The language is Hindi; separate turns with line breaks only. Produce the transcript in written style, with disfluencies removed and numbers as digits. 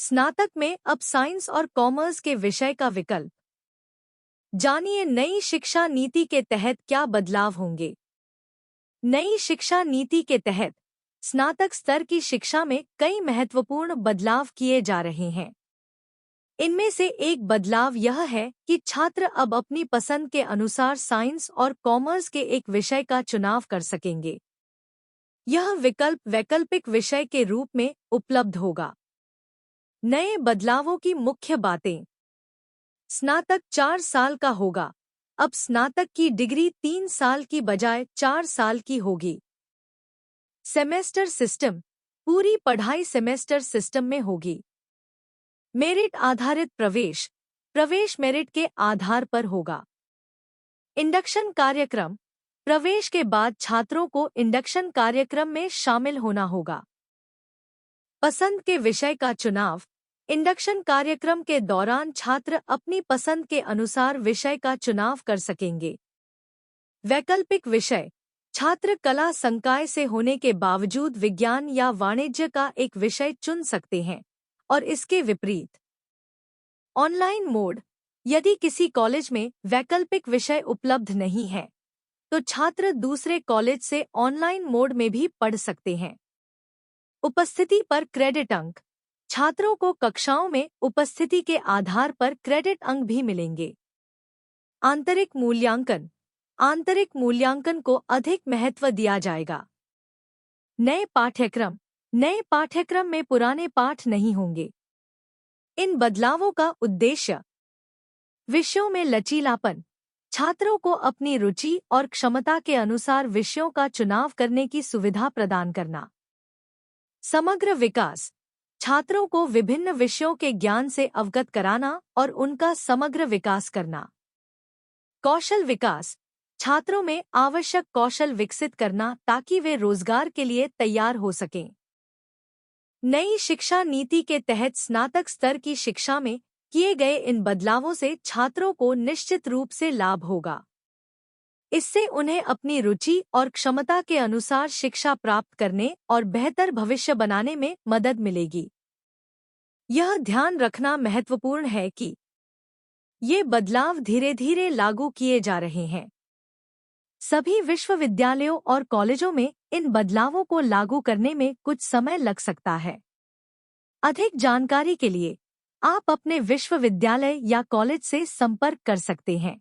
स्नातक में अब साइंस और कॉमर्स के विषय का विकल्प। जानिए नई शिक्षा नीति के तहत क्या बदलाव होंगे। नई शिक्षा नीति के तहत स्नातक स्तर की शिक्षा में कई महत्वपूर्ण बदलाव किए जा रहे हैं। इनमें से एक बदलाव यह है कि छात्र अब अपनी पसंद के अनुसार साइंस और कॉमर्स के एक विषय का चुनाव कर सकेंगे। यह विकल्प वैकल्पिक विषय के रूप में उपलब्ध होगा। नए बदलावों की मुख्य बातें। स्नातक 4 साल का होगा। अब स्नातक की डिग्री 3 साल की बजाय 4 साल की होगी। सेमेस्टर सिस्टम, पूरी पढ़ाई सेमेस्टर सिस्टम में होगी। मेरिट आधारित प्रवेश, प्रवेश मेरिट के आधार पर होगा। इंडक्शन कार्यक्रम, प्रवेश के बाद छात्रों को इंडक्शन कार्यक्रम में शामिल होना होगा। पसंद के विषय का चुनाव, इंडक्शन कार्यक्रम के दौरान छात्र अपनी पसंद के अनुसार विषय का चुनाव कर सकेंगे। वैकल्पिक विषय, छात्र कला संकाय से होने के बावजूद विज्ञान या वाणिज्य का एक विषय चुन सकते हैं और इसके विपरीत। ऑनलाइन मोड, यदि किसी कॉलेज में वैकल्पिक विषय उपलब्ध नहीं है तो छात्र दूसरे कॉलेज से ऑनलाइन मोड में भी पढ़ सकते हैं। उपस्थिति पर क्रेडिट अंक, छात्रों को कक्षाओं में उपस्थिति के आधार पर क्रेडिट अंक भी मिलेंगे। आंतरिक मूल्यांकन, आंतरिक मूल्यांकन को अधिक महत्व दिया जाएगा। नए पाठ्यक्रम, नए पाठ्यक्रम में पुराने पाठ नहीं होंगे। इन बदलावों का उद्देश्य, विषयों में लचीलापन, छात्रों को अपनी रुचि और क्षमता के अनुसार विषयों का चुनाव करने की सुविधा प्रदान करना। समग्र विकास, छात्रों को विभिन्न विषयों के ज्ञान से अवगत कराना और उनका समग्र विकास करना। कौशल विकास, छात्रों में आवश्यक कौशल विकसित करना ताकि वे रोजगार के लिए तैयार हो सकें। नई शिक्षा नीति के तहत स्नातक स्तर की शिक्षा में किए गए इन बदलावों से छात्रों को निश्चित रूप से लाभ होगा। इससे उन्हें अपनी रुचि और क्षमता के अनुसार शिक्षा प्राप्त करने और बेहतर भविष्य बनाने में मदद मिलेगी। यह ध्यान रखना महत्वपूर्ण है कि ये बदलाव धीरे धीरे लागू किए जा रहे हैं। सभी विश्वविद्यालयों और कॉलेजों में इन बदलावों को लागू करने में कुछ समय लग सकता है। अधिक जानकारी के लिए आप अपने विश्वविद्यालय या कॉलेज से संपर्क कर सकते हैं।